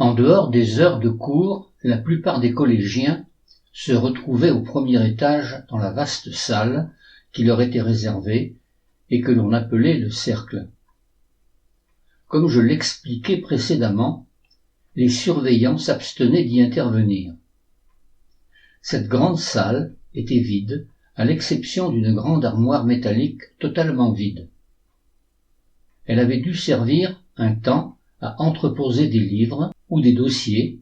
En dehors des heures de cours, la plupart des collégiens se retrouvaient au premier étage dans la vaste salle qui leur était réservée et que l'on appelait le cercle. Comme je l'expliquais précédemment, les surveillants s'abstenaient d'y intervenir. Cette grande salle était vide, à l'exception d'une grande armoire métallique totalement vide. Elle avait dû servir un temps à entreposer des livres ou des dossiers,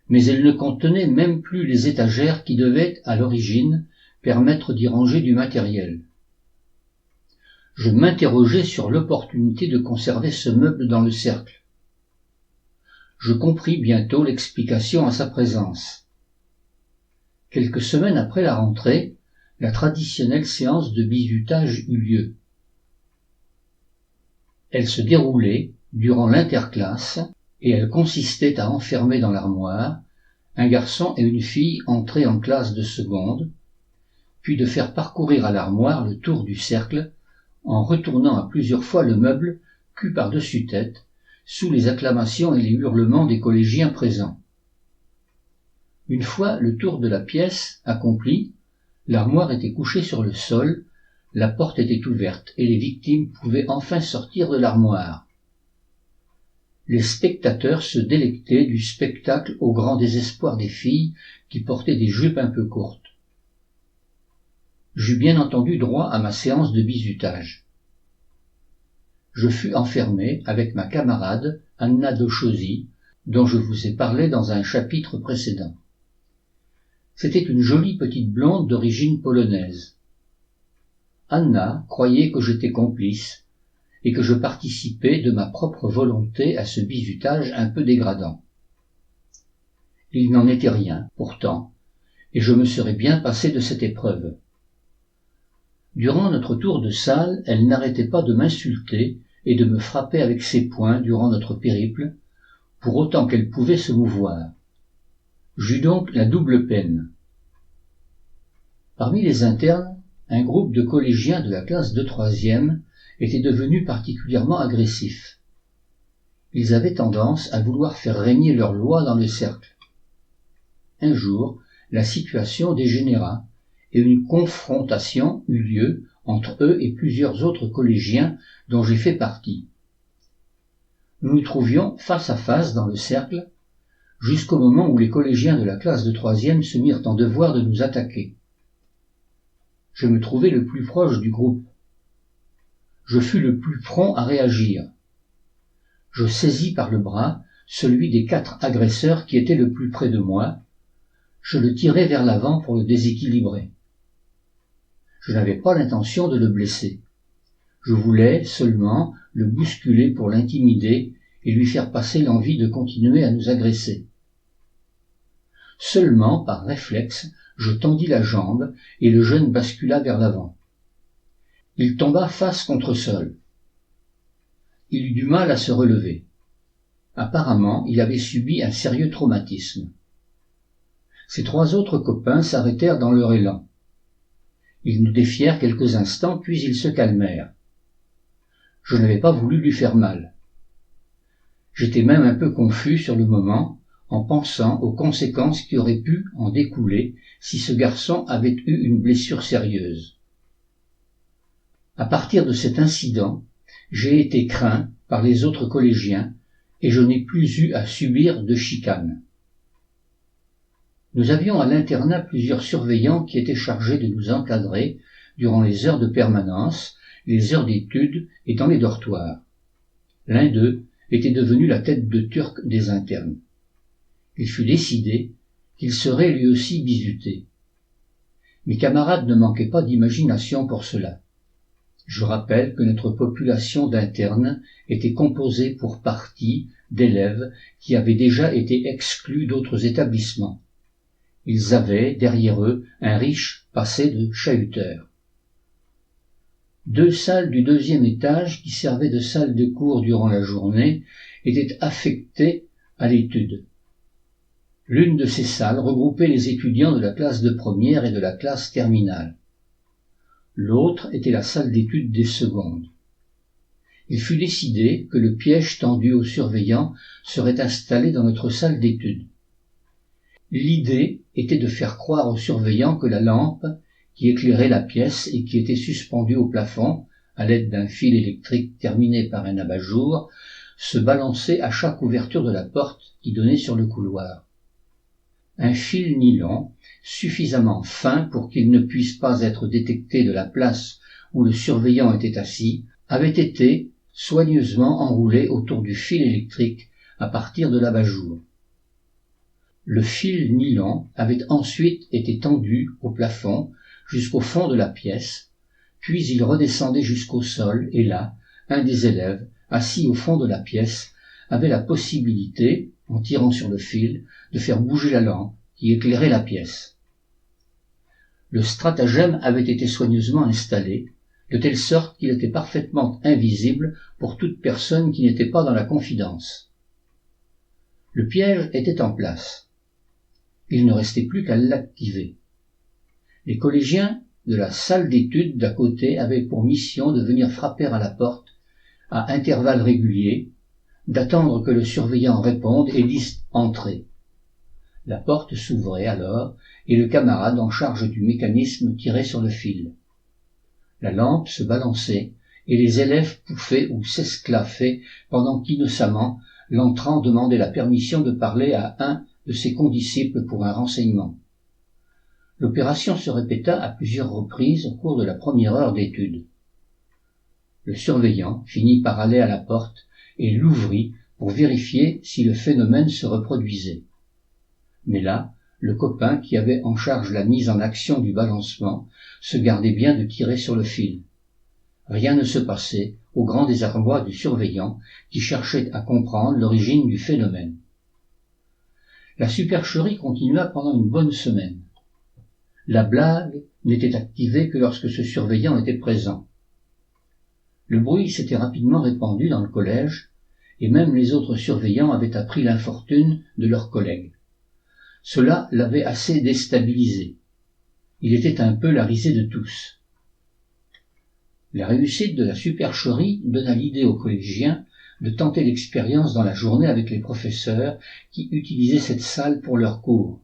mais elle ne contenait même plus les étagères qui devaient, à l'origine, permettre d'y ranger du matériel. Je m'interrogeais sur l'opportunité de conserver ce meuble dans le cercle. Je compris bientôt l'explication à sa présence. Quelques semaines après la rentrée, la traditionnelle séance de bizutage eut lieu. Elle se déroulait durant l'interclasse et elle consistait à enfermer dans l'armoire un garçon et une fille entrés en classe de seconde, puis de faire parcourir à l'armoire le tour du cercle en retournant à plusieurs fois le meuble cul par-dessus tête, sous les acclamations et les hurlements des collégiens présents. Une fois le tour de la pièce accompli, l'armoire était couchée sur le sol, la porte était ouverte et les victimes pouvaient enfin sortir de l'armoire. Les spectateurs se délectaient du spectacle au grand désespoir des filles qui portaient des jupes un peu courtes. J'eus bien entendu droit à ma séance de bizutage. Je fus enfermé avec ma camarade Anna Dochosi, dont je vous ai parlé dans un chapitre précédent. C'était une jolie petite blonde d'origine polonaise. Anna croyait que j'étais complice et que je participais de ma propre volonté à ce bizutage un peu dégradant. Il n'en était rien, pourtant, et je me serais bien passé de cette épreuve. Durant notre tour de salle, elle n'arrêtait pas de m'insulter et de me frapper avec ses poings durant notre périple, pour autant qu'elle pouvait se mouvoir. J'eus donc la double peine. Parmi les internes, un groupe de collégiens de la classe de troisième était devenu particulièrement agressif. Ils avaient tendance à vouloir faire régner leur loi dans le cercle. Un jour, la situation dégénéra et une confrontation eut lieu entre eux et plusieurs autres collégiens dont j'ai fait partie. Nous nous trouvions face à face dans le cercle jusqu'au moment où les collégiens de la classe de troisième se mirent en devoir de nous attaquer. Je me trouvais le plus proche du groupe. Je fus le plus prompt à réagir. Je saisis par le bras celui des 4 agresseurs qui était le plus près de moi. Je le tirai vers l'avant pour le déséquilibrer. Je n'avais pas l'intention de le blesser. Je voulais seulement le bousculer pour l'intimider et lui faire passer l'envie de continuer à nous agresser. Seulement, par réflexe, je tendis la jambe et le jeune bascula vers l'avant. Il tomba face contre sol. Il eut du mal à se relever. Apparemment, il avait subi un sérieux traumatisme. Ses 3 autres copains s'arrêtèrent dans leur élan. Ils nous défièrent quelques instants, puis ils se calmèrent. Je n'avais pas voulu lui faire mal. J'étais même un peu confus sur le moment, en pensant aux conséquences qui auraient pu en découler si ce garçon avait eu une blessure sérieuse. À partir de cet incident, j'ai été craint par les autres collégiens et je n'ai plus eu à subir de chicanes. Nous avions à l'internat plusieurs surveillants qui étaient chargés de nous encadrer durant les heures de permanence, les heures d'études et dans les dortoirs. L'un d'eux était devenu la tête de turc des internes. Il fut décidé qu'il serait lui aussi bizuté. Mes camarades ne manquaient pas d'imagination pour cela. Je rappelle que notre population d'internes était composée pour partie d'élèves qui avaient déjà été exclus d'autres établissements. Ils avaient, derrière eux, un riche passé de chahuteurs. 2 salles du 2e étage, qui servaient de salle de cours durant la journée, étaient affectées à l'étude. L'une de ces salles regroupait les étudiants de la classe de première et de la classe terminale. L'autre était la salle d'études des secondes. il fut décidé que le piège tendu aux surveillants serait installé dans notre salle d'études. L'idée était de faire croire aux surveillants que la lampe, qui éclairait la pièce et qui était suspendue au plafond, à l'aide d'un fil électrique terminé par un abat-jour, se balançait à chaque ouverture de la porte qui donnait sur le couloir. Un fil nylon, suffisamment fin pour qu'il ne puisse pas être détecté de la place où le surveillant était assis, avait été soigneusement enroulé autour du fil électrique à partir de l'abat-jour. Le fil nylon avait ensuite été tendu au plafond jusqu'au fond de la pièce, puis il redescendait jusqu'au sol et là, un des élèves, assis au fond de la pièce, avait la possibilité, en tirant sur le fil, de faire bouger la lampe qui éclairait la pièce. Le stratagème avait été soigneusement installé, de telle sorte qu'il était parfaitement invisible pour toute personne qui n'était pas dans la confidence. Le piège était en place. Il ne restait plus qu'à l'activer. Les collégiens de la salle d'études d'à côté avaient pour mission de venir frapper à la porte à intervalles réguliers, d'attendre que le surveillant réponde et dise « Entrez ». La porte s'ouvrait alors et le camarade en charge du mécanisme tirait sur le fil. La lampe se balançait et les élèves pouffaient ou s'esclaffaient pendant qu'innocemment l'entrant demandait la permission de parler à un de ses condisciples pour un renseignement. L'opération se répéta à plusieurs reprises au cours de la première heure d'étude. Le surveillant finit par aller à la porte et l'ouvrit pour vérifier si le phénomène se reproduisait. Mais là, le copain qui avait en charge la mise en action du balancement se gardait bien de tirer sur le fil. Rien ne se passait, au grand désarroi du surveillant qui cherchait à comprendre l'origine du phénomène. La supercherie continua pendant une bonne semaine. La blague n'était activée que lorsque ce surveillant était présent. Le bruit s'était rapidement répandu dans le collège, et même les autres surveillants avaient appris l'infortune de leurs collègues. Cela l'avait assez déstabilisé. Il était un peu la risée de tous. La réussite de la supercherie donna l'idée aux collégiens de tenter l'expérience dans la journée avec les professeurs qui utilisaient cette salle pour leurs cours.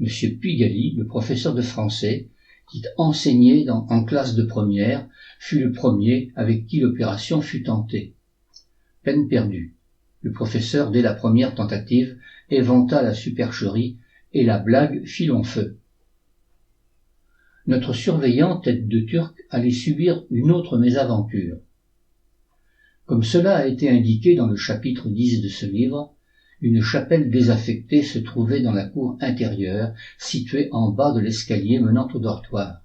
M. Pigaly, le professeur de français, qui enseignait en classe de première, fut le premier avec qui l'opération fut tentée. Peine perdue. Le professeur, dès la première tentative, éventa la supercherie et la blague fit long feu. Notre surveillant, tête de turc, allait subir une autre mésaventure. Comme cela a été indiqué dans le chapitre 10 de ce livre, une chapelle désaffectée se trouvait dans la cour intérieure, située en bas de l'escalier menant au dortoir.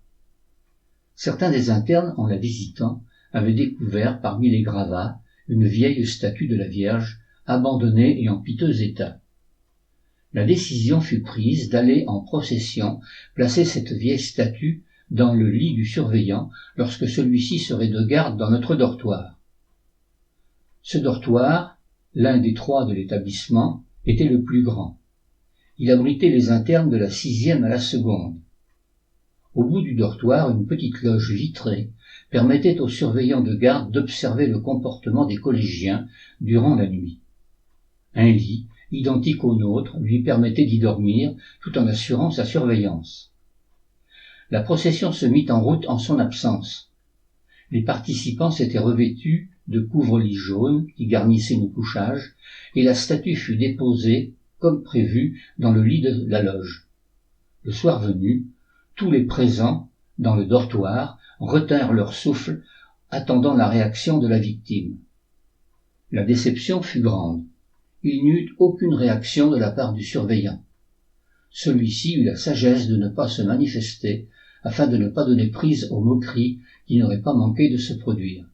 Certains des internes, en la visitant, avaient découvert parmi les gravats une vieille statue de la Vierge, abandonnée et en piteux état. La décision fut prise d'aller en procession placer cette vieille statue dans le lit du surveillant lorsque celui-ci serait de garde dans notre dortoir. Ce dortoir, l'un des 3 de l'établissement, était le plus grand. Il abritait les internes de la 6e à la 2e. Au bout du dortoir, une petite loge vitrée permettait aux surveillants de garde d'observer le comportement des collégiens durant la nuit. Un lit, identique au nôtre, lui permettait d'y dormir tout en assurant sa surveillance. La procession se mit en route en son absence. Les participants s'étaient revêtus de couvre-lits jaunes qui garnissaient nos couchages, et la statue fut déposée, comme prévu, dans le lit de la loge. Le soir venu, tous les présents, dans le dortoir, retinrent leur souffle, attendant la réaction de la victime. La déception fut grande. Il n'y eut aucune réaction de la part du surveillant. Celui-ci eut la sagesse de ne pas se manifester, afin de ne pas donner prise aux moqueries qui n'auraient pas manqué de se produire.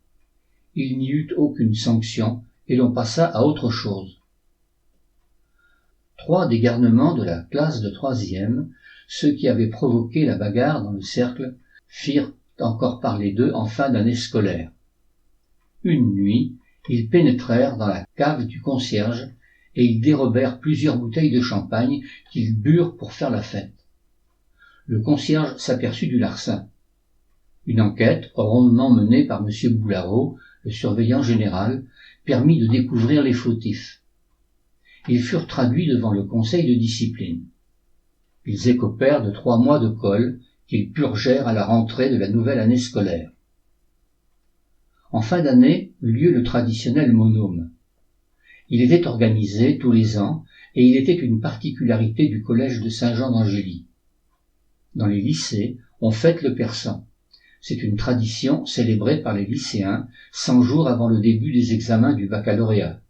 Il n'y eut aucune sanction, et l'on passa à autre chose. 3 des garnements de la classe de 3e, ceux qui avaient provoqué la bagarre dans le cercle, firent encore parler d'eux en fin d'année scolaire. Une nuit, ils pénétrèrent dans la cave du concierge et ils dérobèrent plusieurs bouteilles de champagne qu'ils burent pour faire la fête. Le concierge s'aperçut du larcin. Une enquête, rondement menée par M. Boulareau, le surveillant général, permit de découvrir les fautifs. Ils furent traduits devant le conseil de discipline. Ils écopèrent de 3 mois de colle qu'ils purgèrent à la rentrée de la nouvelle année scolaire. En fin d'année eut lieu le traditionnel monôme. Il était organisé tous les ans et il était une particularité du collège de Saint-Jean d'Angély. Dans les lycées, on fête le persan. C'est une tradition célébrée par les lycéens 100 jours avant le début des examens du baccalauréat.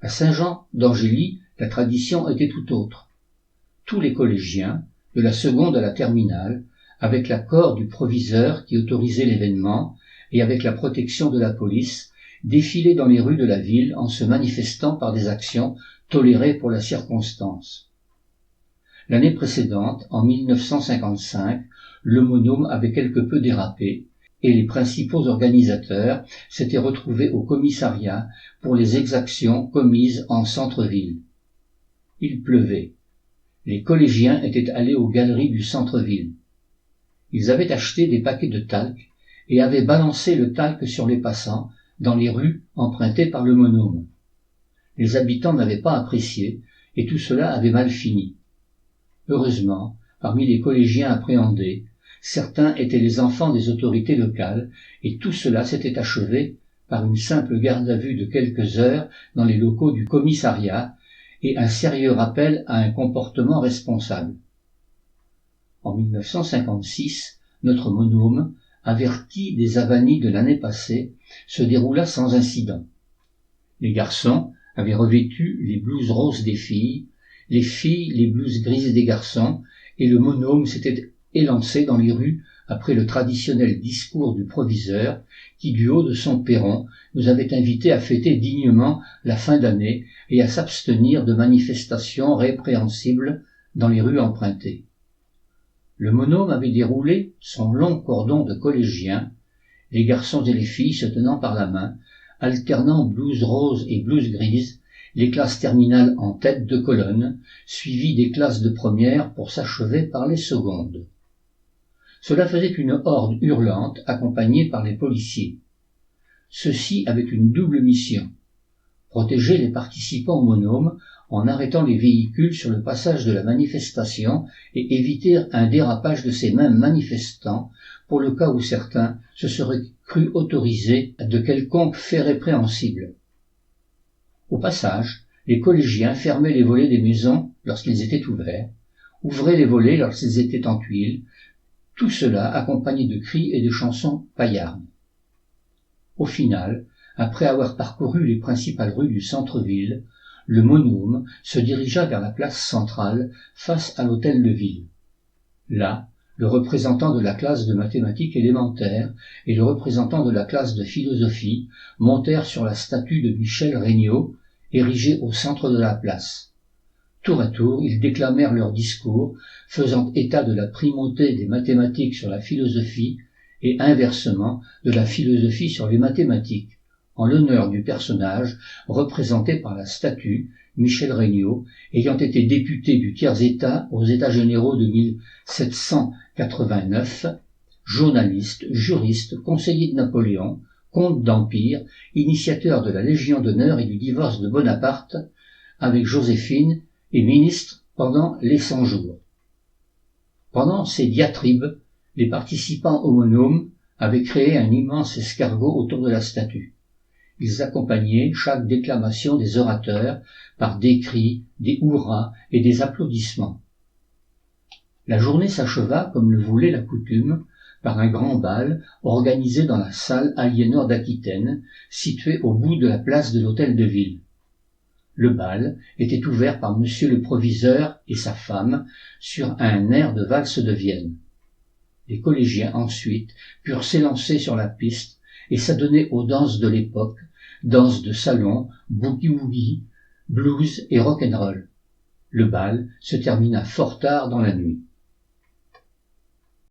À Saint-Jean d'Angély, la tradition était tout autre. Tous les collégiens, de la seconde à la terminale, avec l'accord du proviseur qui autorisait l'événement et avec la protection de la police, défilaient dans les rues de la ville en se manifestant par des actions tolérées pour la circonstance. L'année précédente, en 1955, le monôme avait quelque peu dérapé et les principaux organisateurs s'étaient retrouvés au commissariat pour les exactions commises en centre-ville. Il pleuvait. Les collégiens étaient allés aux galeries du centre-ville. Ils avaient acheté des paquets de talc et avaient balancé le talc sur les passants dans les rues empruntées par le monôme. Les habitants n'avaient pas apprécié et tout cela avait mal fini. Heureusement, parmi les collégiens appréhendés, certains étaient les enfants des autorités locales et tout cela s'était achevé par une simple garde à vue de quelques heures dans les locaux du commissariat et un sérieux rappel à un comportement responsable. En 1956, notre monôme, averti des avanies de l'année passée, se déroula sans incident. Les garçons avaient revêtu les blouses roses des filles, les filles les blouses grises des garçons, et le monôme s'était élancé dans les rues après le traditionnel discours du proviseur qui, du haut de son perron, nous avait invités à fêter dignement la fin d'année et à s'abstenir de manifestations répréhensibles dans les rues empruntées. Le monôme avait déroulé son long cordon de collégiens, les garçons et les filles se tenant par la main, alternant blouse rose et blouse grise, les classes terminales en tête de colonne, suivies des classes de première pour s'achever par les secondes. Cela faisait une horde hurlante accompagnée par les policiers. Ceux-ci avaient une double mission: protéger les participants au monôme en arrêtant les véhicules sur le passage de la manifestation et éviter un dérapage de ces mêmes manifestants pour le cas où certains se seraient crus autorisés de quelconque fait répréhensible. Au passage, les collégiens fermaient les volets des maisons lorsqu'ils étaient ouverts, ouvraient les volets lorsqu'ils étaient en tuiles, tout cela accompagné de cris et de chansons paillardes. Au final, après avoir parcouru les principales rues du centre-ville, le monôme se dirigea vers la place centrale face à l'hôtel de ville. Là, le représentant de la classe de mathématiques élémentaires et le représentant de la classe de philosophie montèrent sur la statue de Michel Regnault, érigée au centre de la place. Tour à tour, ils déclamèrent leur discours, faisant état de la primauté des mathématiques sur la philosophie et inversement de la philosophie sur les mathématiques, en l'honneur du personnage représenté par la statue, Michel Regnault, ayant été député du tiers-état aux États généraux de 1789, journaliste, juriste, conseiller de Napoléon, comte d'Empire, initiateur de la Légion d'honneur et du divorce de Bonaparte, avec Joséphine, et ministre pendant les 100 jours. Pendant ces diatribes, les participants au monôme avaient créé un immense escargot autour de la statue. Ils accompagnaient chaque déclamation des orateurs par des cris, des hurrahs et des applaudissements. La journée s'acheva, comme le voulait la coutume, par un grand bal organisé dans la salle Aliénor d'Aquitaine, située au bout de la place de l'hôtel de ville. Le bal était ouvert par monsieur le proviseur et sa femme sur un air de valse de Vienne. Les collégiens ensuite purent s'élancer sur la piste et s'adonner aux danses de l'époque, danses de salon, boogie-woogie, blues et rock'n'roll. Le bal se termina fort tard dans la nuit.